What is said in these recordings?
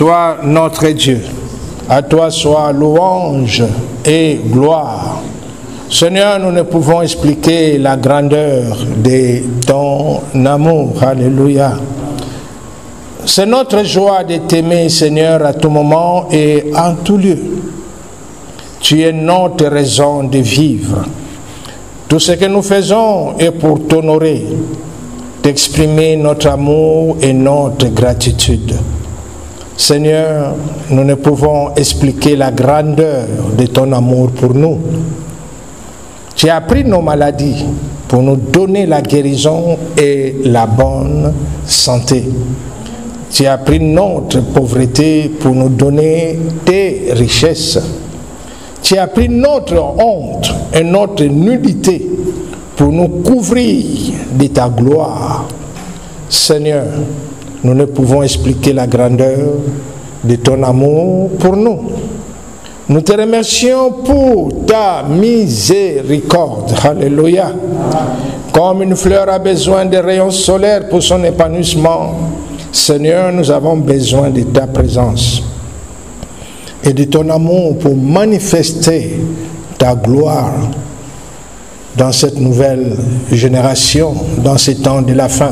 toi notre Dieu. À toi soit louange et gloire. Seigneur, nous ne pouvons expliquer la grandeur de ton amour. Alléluia. C'est notre joie de t'aimer, Seigneur, à tout moment et en tout lieu. Tu es notre raison de vivre. Tout ce que nous faisons est pour t'honorer, t'exprimer notre amour et notre gratitude. Seigneur, nous ne pouvons expliquer la grandeur de ton amour pour nous. Tu as pris nos maladies pour nous donner la guérison et la bonne santé. Tu as pris notre pauvreté pour nous donner tes richesses. Tu as pris notre honte et notre nudité pour nous couvrir de ta gloire. Seigneur, nous ne pouvons expliquer la grandeur de ton amour pour nous. Nous te remercions pour ta miséricorde. Alléluia. Comme une fleur a besoin des rayons solaires pour son épanouissement, Seigneur, nous avons besoin de ta présence et de ton amour pour manifester ta gloire dans cette nouvelle génération, dans ces temps de la fin.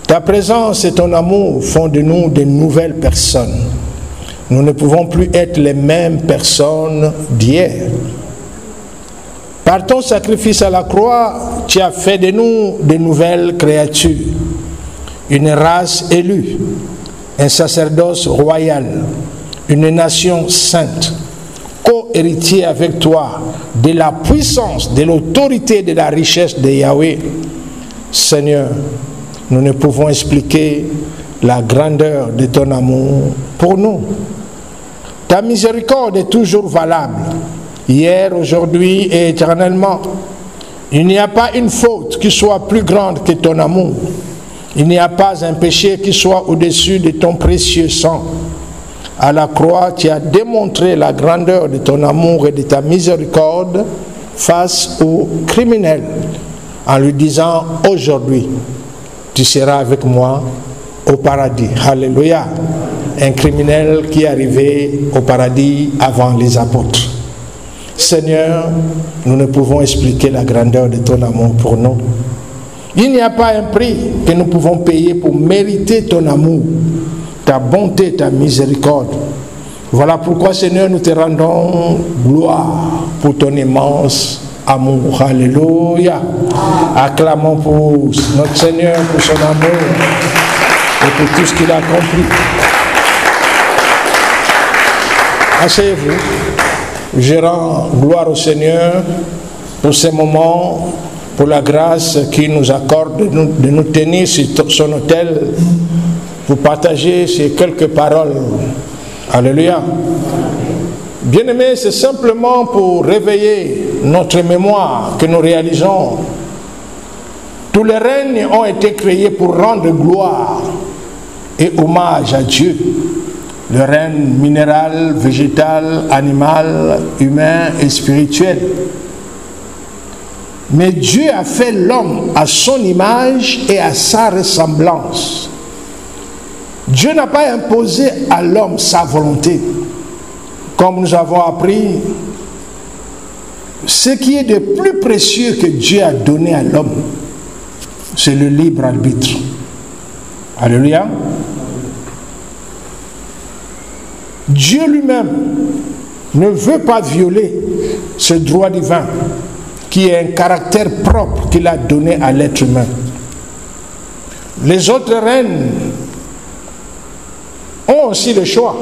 Ta présence et ton amour font de nous de nouvelles personnes. Nous ne pouvons plus être les mêmes personnes d'hier. Par ton sacrifice à la croix, tu as fait de nous de nouvelles créatures, une race élue, un sacerdoce royal, une nation sainte, co-héritier avec toi de la puissance, de l'autorité, de la richesse de Yahweh. Seigneur, nous ne pouvons expliquer la grandeur de ton amour pour nous. Ta miséricorde est toujours valable, hier, aujourd'hui et éternellement. Il n'y a pas une faute qui soit plus grande que ton amour. Il n'y a pas un péché qui soit au-dessus de ton précieux sang. À la croix, tu as démontré la grandeur de ton amour et de ta miséricorde face au criminel, en lui disant aujourd'hui, tu seras avec moi au paradis. Alléluia. Un criminel qui est arrivé au paradis avant les apôtres. Seigneur, nous ne pouvons expliquer la grandeur de ton amour pour nous. Il n'y a pas un prix que nous pouvons payer pour mériter ton amour, ta bonté, ta miséricorde. Voilà pourquoi, Seigneur, nous te rendons gloire pour ton immense amour. Alléluia. Acclamons pour notre Seigneur, pour son amour et pour tout ce qu'il a accompli. Asseyez-vous. Je rends gloire au Seigneur pour ces moments, pour la grâce qu'il nous accorde de nous tenir sur son autel pour partager ces quelques paroles. Alléluia. Bien-aimés, c'est simplement pour réveiller notre mémoire que nous réalisons. Tous les règnes ont été créés pour rendre gloire et hommage à Dieu. Le règne minéral, végétal, animal, humain et spirituel. Mais Dieu a fait l'homme à son image et à sa ressemblance. Dieu n'a pas imposé à l'homme sa volonté. Comme nous avons appris, ce qui est de plus précieux que Dieu a donné à l'homme, c'est le libre arbitre. Alléluia. Dieu lui-même ne veut pas violer ce droit divin qui est un caractère propre qu'il a donné à l'être humain. Les autres reines ont aussi le choix,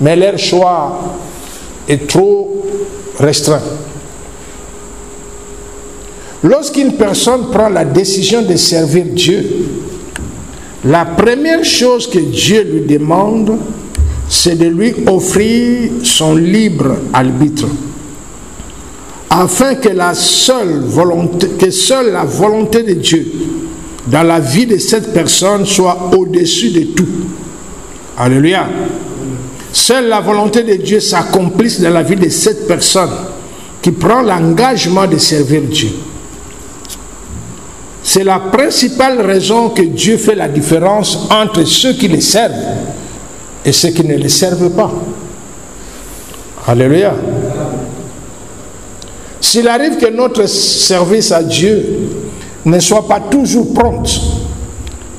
mais leur choix est trop restreint. Lorsqu'une personne prend la décision de servir Dieu, la première chose que Dieu lui demande, c'est de lui offrir son libre arbitre, afin que seule la volonté de Dieu dans la vie de cette personne soit au-dessus de tout. Alléluia. Seule la volonté de Dieu s'accomplisse dans la vie de cette personne qui prend l'engagement de servir Dieu. C'est la principale raison que Dieu fait la différence entre ceux qui le servent et ceux qui ne les servent pas. Alléluia. S'il arrive que notre service à Dieu ne soit pas toujours prompt,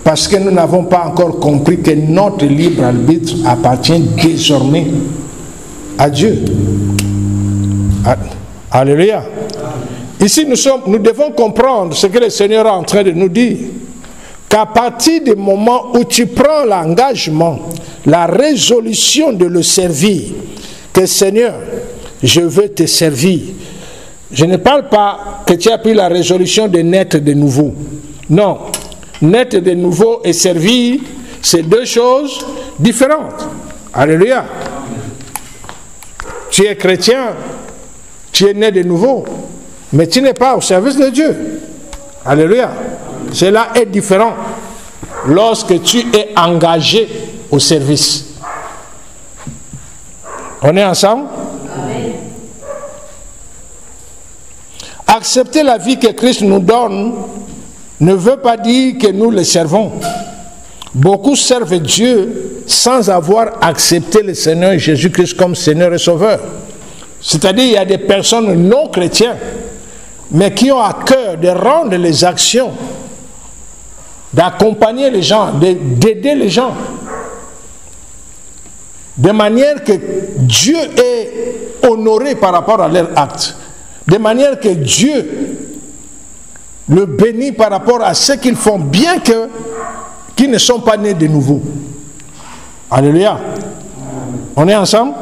parce que nous n'avons pas encore compris que notre libre arbitre appartient désormais à Dieu. Alléluia. Ici, nous devons comprendre ce que le Seigneur est en train de nous dire. Qu'à partir du moment où tu prends l'engagement, la résolution de le servir, que Seigneur, je veux te servir. Je ne parle pas que tu as pris la résolution de naître de nouveau. Non. Naître de nouveau et servir, c'est deux choses différentes. Alléluia. Tu es chrétien, tu es né de nouveau, mais tu n'es pas au service de Dieu. Alléluia. Cela est différent lorsque tu es engagé au service. On est ensemble? Amen. Accepter la vie que Christ nous donne ne veut pas dire que nous le servons. Beaucoup servent Dieu sans avoir accepté le Seigneur Jésus-Christ comme Seigneur et Sauveur. C'est-à-dire, il y a des personnes non chrétiennes, mais qui ont à cœur de rendre les actions, d'accompagner les gens, d'aider les gens, de manière que Dieu est honoré par rapport à leurs actes, de manière que Dieu le bénit par rapport à ce qu'ils font, bien qu'ils ne sont pas nés de nouveau. Alléluia. On est ensemble?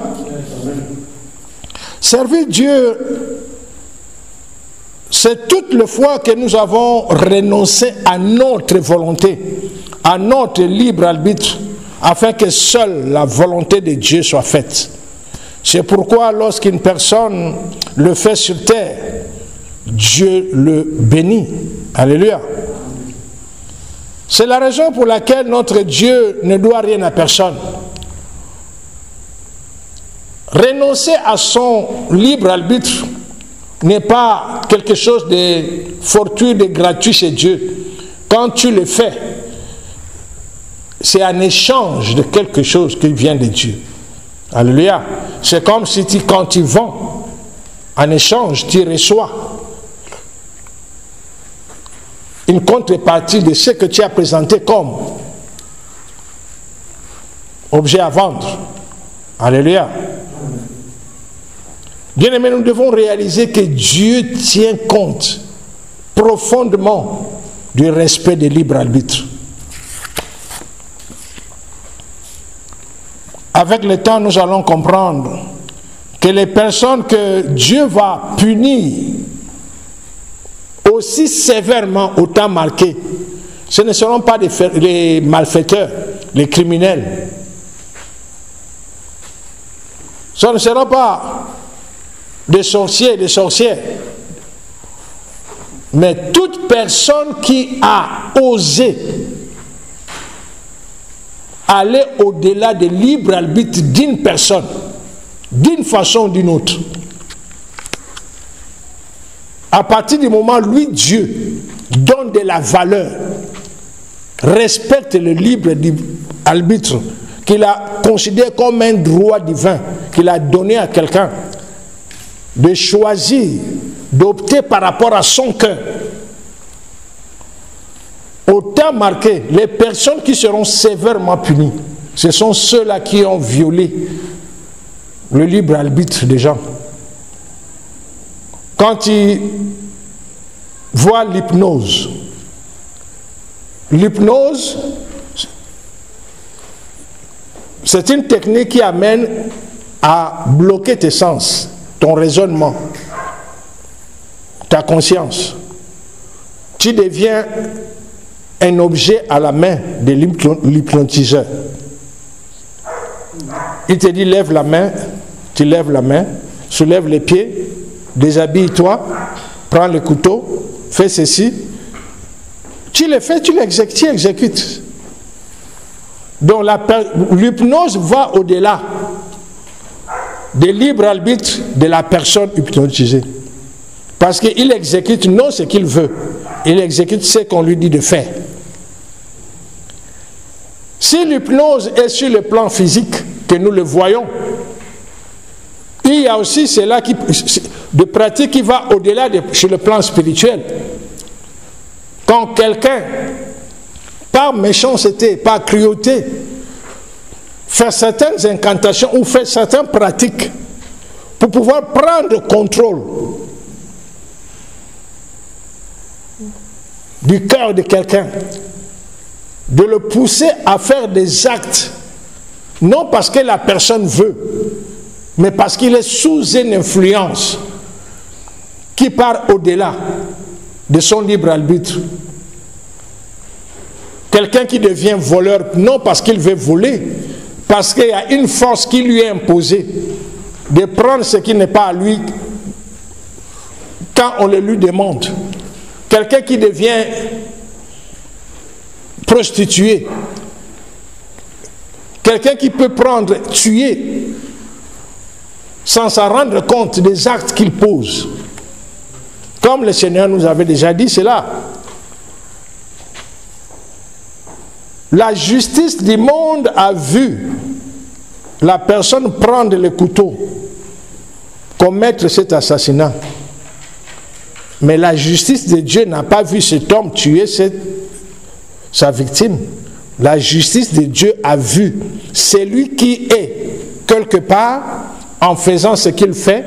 Servir Dieu, c'est toute la fois que nous avons renoncé à notre volonté, à notre libre arbitre, afin que seule la volonté de Dieu soit faite. C'est pourquoi lorsqu'une personne le fait sur terre, Dieu le bénit. Alléluia. C'est la raison pour laquelle notre Dieu ne doit rien à personne. Renoncer à son libre arbitre n'est pas quelque chose de fortuit, de gratuit chez Dieu. Quand tu le fais, c'est un échange de quelque chose qui vient de Dieu. Alléluia. C'est comme si quand tu vends, en échange, tu reçois une contrepartie de ce que tu as présenté comme objet à vendre. Alléluia. Bien-aimés, nous devons réaliser que Dieu tient compte profondément du respect des libres arbitres. Avec le temps, nous allons comprendre que les personnes que Dieu va punir aussi sévèrement au temps marqué, ce ne seront pas les malfaiteurs, les criminels. Ce ne seront pas des sorciers et des sorcières. Mais toute personne qui a osé aller au-delà du libre arbitre d'une personne, d'une façon ou d'une autre, à partir du moment où lui, Dieu, donne de la valeur, respecte le libre arbitre qu'il a considéré comme un droit divin, qu'il a donné à quelqu'un, de choisir, d'opter par rapport à son cœur. Au temps marqué, les personnes qui seront sévèrement punies, ce sont ceux-là qui ont violé le libre arbitre des gens. Quand ils voient l'hypnose, c'est une technique qui amène à bloquer tes sens, ton raisonnement, ta conscience. Tu deviens un objet à la main de l'hypnotiseur. Il te dit lève la main, tu lèves la main, soulève les pieds, déshabille-toi, prends le couteau, fais ceci. Tu le fais, tu l'exécutes. Donc l'hypnose va au-delà du libre arbitre de la personne hypnotisée. Parce qu'il exécute non ce qu'il veut, il exécute ce qu'on lui dit de faire. Si l'hypnose est sur le plan physique, que nous le voyons, il y a aussi cela de pratique qui va au-delà sur le plan spirituel. Quand quelqu'un, par méchanceté, par cruauté, fait certaines incantations ou fait certaines pratiques pour pouvoir prendre contrôle du cœur de quelqu'un, de le pousser à faire des actes, non parce que la personne veut, mais parce qu'il est sous une influence qui part au-delà de son libre arbitre. Quelqu'un qui devient voleur, non parce qu'il veut voler, parce qu'il y a une force qui lui est imposée de prendre ce qui n'est pas à lui quand on le lui demande. Quelqu'un qui devient prostituée, quelqu'un qui peut tuer sans s'en rendre compte des actes qu'il pose. Comme le Seigneur nous avait déjà dit cela. La justice du monde a vu la personne prendre le couteau, commettre cet assassinat. Mais la justice de Dieu n'a pas vu cet homme tuer sa victime. La justice de Dieu a vu celui qui est quelque part en faisant ce qu'il fait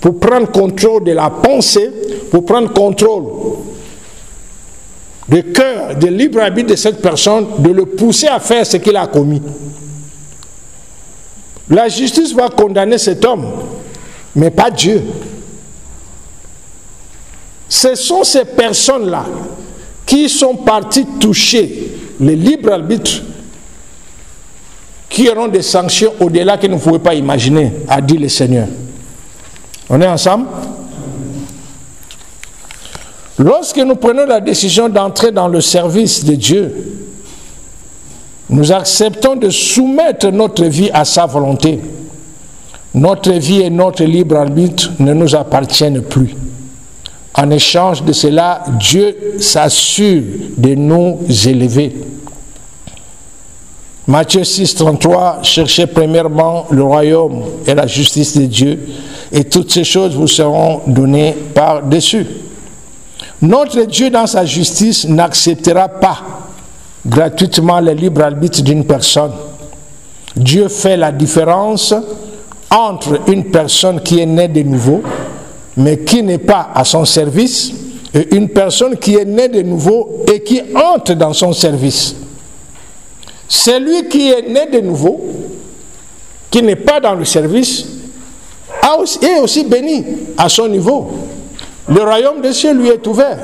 pour prendre contrôle de la pensée, pour prendre contrôle du cœur, du libre arbitre de cette personne, de le pousser à faire ce qu'il a commis. La justice va condamner cet homme, mais pas Dieu. Ce sont ces personnes-là qui sont parties toucher le libre arbitre, qui auront des sanctions au-delà que vous ne pouvez pas imaginer, a dit le Seigneur. On est ensemble? Lorsque nous prenons la décision d'entrer dans le service de Dieu, nous acceptons de soumettre notre vie à sa volonté. Notre vie et notre libre arbitre ne nous appartiennent plus. En échange de cela, Dieu s'assure de nous élever. Matthieu 6, 33, cherchez premièrement le royaume et la justice de Dieu, et toutes ces choses vous seront données par-dessus. Notre Dieu, dans sa justice, n'acceptera pas gratuitement le libre arbitre d'une personne. Dieu fait la différence entre une personne qui est née de nouveau, mais qui n'est pas à son service, et une personne qui est née de nouveau et qui entre dans son service. Celui qui est né de nouveau, qui n'est pas dans le service, est aussi béni à son niveau. Le royaume des cieux lui est ouvert.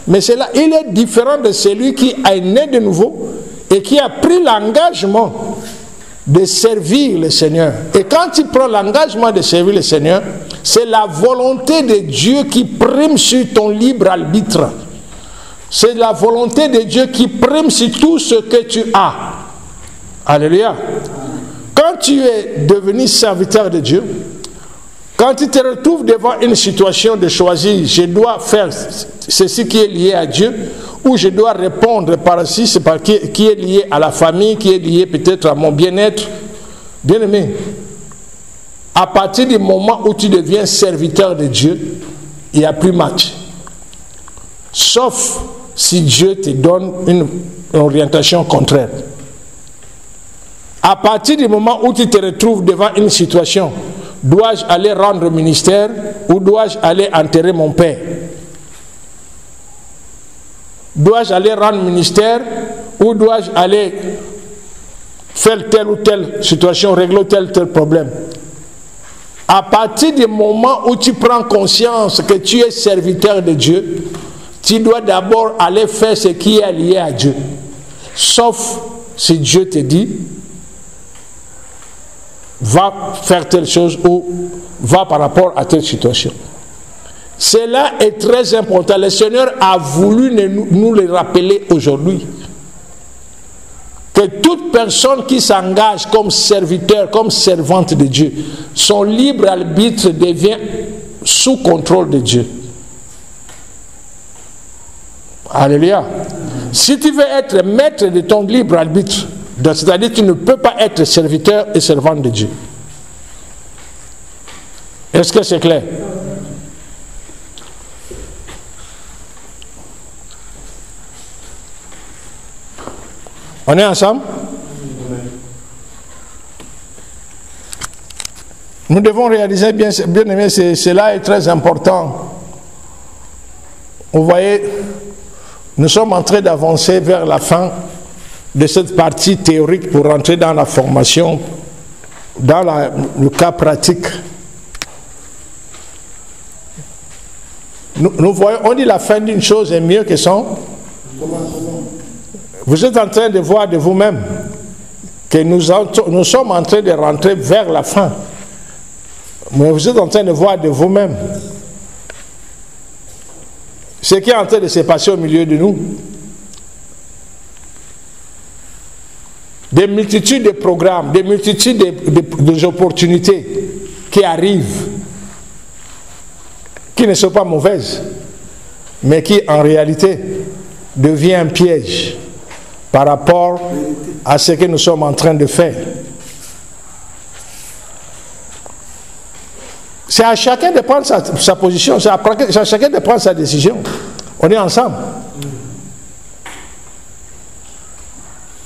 Mais il est différent de celui qui est né de nouveau et qui a pris l'engagement de servir le Seigneur. Et quand il prend l'engagement de servir le Seigneur, c'est la volonté de Dieu qui prime sur ton libre arbitre. C'est la volonté de Dieu qui prime sur tout ce que tu as. Alléluia. Quand tu es devenu serviteur de Dieu, quand tu te retrouves devant une situation de choisir, je dois faire ceci qui est lié à Dieu, ou je dois répondre par ci, c'est par qui est lié à la famille, qui est lié peut-être à mon bien-être. Bien-aimé, à partir du moment où tu deviens serviteur de Dieu, il n'y a plus match. Sauf si Dieu te donne une orientation contraire. À partir du moment où tu te retrouves devant une situation, dois-je aller rendre ministère ou dois-je aller enterrer mon père? Dois-je aller rendre ministère ou dois-je aller faire telle ou telle situation, régler tel ou tel problème? À partir du moment où tu prends conscience que tu es serviteur de Dieu, tu dois d'abord aller faire ce qui est lié à Dieu. Sauf si Dieu te dit, va faire telle chose ou va par rapport à telle situation. Cela est très important. Le Seigneur a voulu nous le rappeler aujourd'hui. Que toute personne qui s'engage comme serviteur, comme servante de Dieu, son libre arbitre devient sous contrôle de Dieu. Alléluia. Si tu veux être maître de ton libre arbitre, C'est-à-dire que tu ne peux pas être serviteur et servant de Dieu. Est-ce que c'est clair? On est ensemble? Nous devons réaliser, bien aimé, cela est très important. Vous voyez, nous sommes en train d'avancer vers la fin de cette partie théorique pour rentrer dans la formation, dans le cas pratique. Nous voyons, on dit la fin d'une chose est mieux que son. Vous êtes en train de voir de vous-même que nous sommes en train de rentrer vers la fin. Mais vous êtes en train de voir de vous-même ce qui est en train de se passer au milieu de nous. Des multitudes de programmes, des multitudes d'opportunités qui arrivent, qui ne sont pas mauvaises, mais qui en réalité devient un piège par rapport à ce que nous sommes en train de faire. C'est à chacun de prendre sa position, c'est à chacun de prendre sa décision. On est ensemble.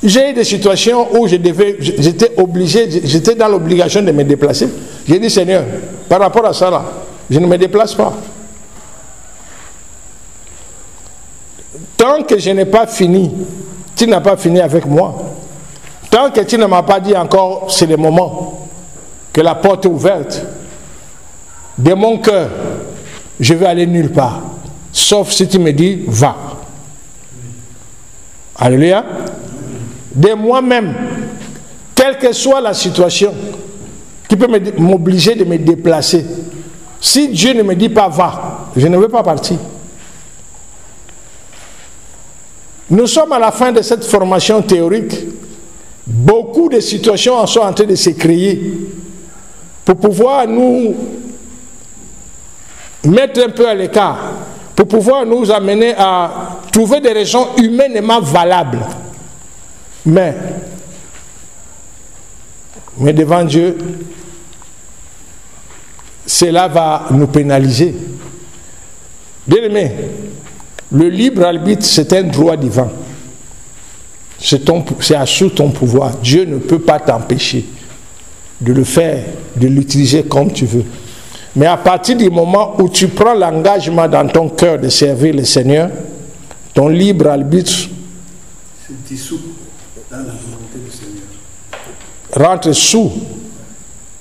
J'ai eu des situations où j'étais obligé, j'étais dans l'obligation de me déplacer. J'ai dit, Seigneur, par rapport à ça là, je ne me déplace pas. Tant que je n'ai pas fini, tu n'as pas fini avec moi. Tant que tu ne m'as pas dit encore, c'est le moment, que la porte est ouverte, de mon cœur, je vais aller nulle part. Sauf si tu me dis, va. Alléluia. De moi-même, quelle que soit la situation qui peut m'obliger de me déplacer, si Dieu ne me dit pas va, je ne veux pas partir. Nous sommes à la fin de cette formation théorique. Beaucoup de situations sont en train de se créer pour pouvoir nous mettre un peu à l'écart, pour pouvoir nous amener à trouver des raisons humainement valables. Mais devant Dieu, cela va nous pénaliser. Bien aimé, le libre arbitre, c'est un droit divin. C'est sous ton pouvoir. Dieu ne peut pas t'empêcher de le faire, de l'utiliser comme tu veux. Mais à partir du moment où tu prends l'engagement dans ton cœur de servir le Seigneur, ton libre arbitre se dissout dans la volonté du Seigneur. Rentre sous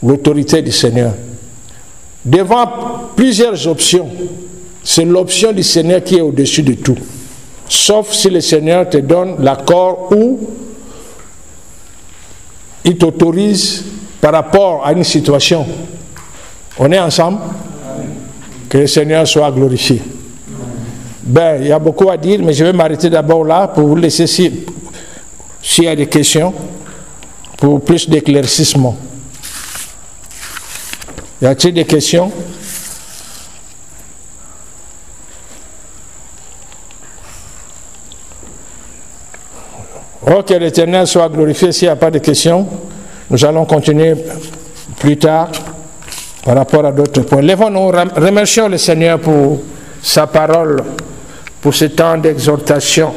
l'autorité du Seigneur. Devant plusieurs options, c'est l'option du Seigneur qui est au-dessus de tout. Sauf si le Seigneur te donne l'accord ou il t'autorise par rapport à une situation. On est ensemble? Que le Seigneur soit glorifié. Ben, il y a beaucoup à dire, mais je vais m'arrêter d'abord là pour vous laisser s'il y a des questions, pour plus d'éclaircissement. Y a-t-il des questions? Oh, que l'Éternel soit glorifié. S'il n'y a pas de questions, nous allons continuer plus tard par rapport à d'autres points. Lèvons-nous, remercions le Seigneur pour sa parole, pour ce temps d'exhortation.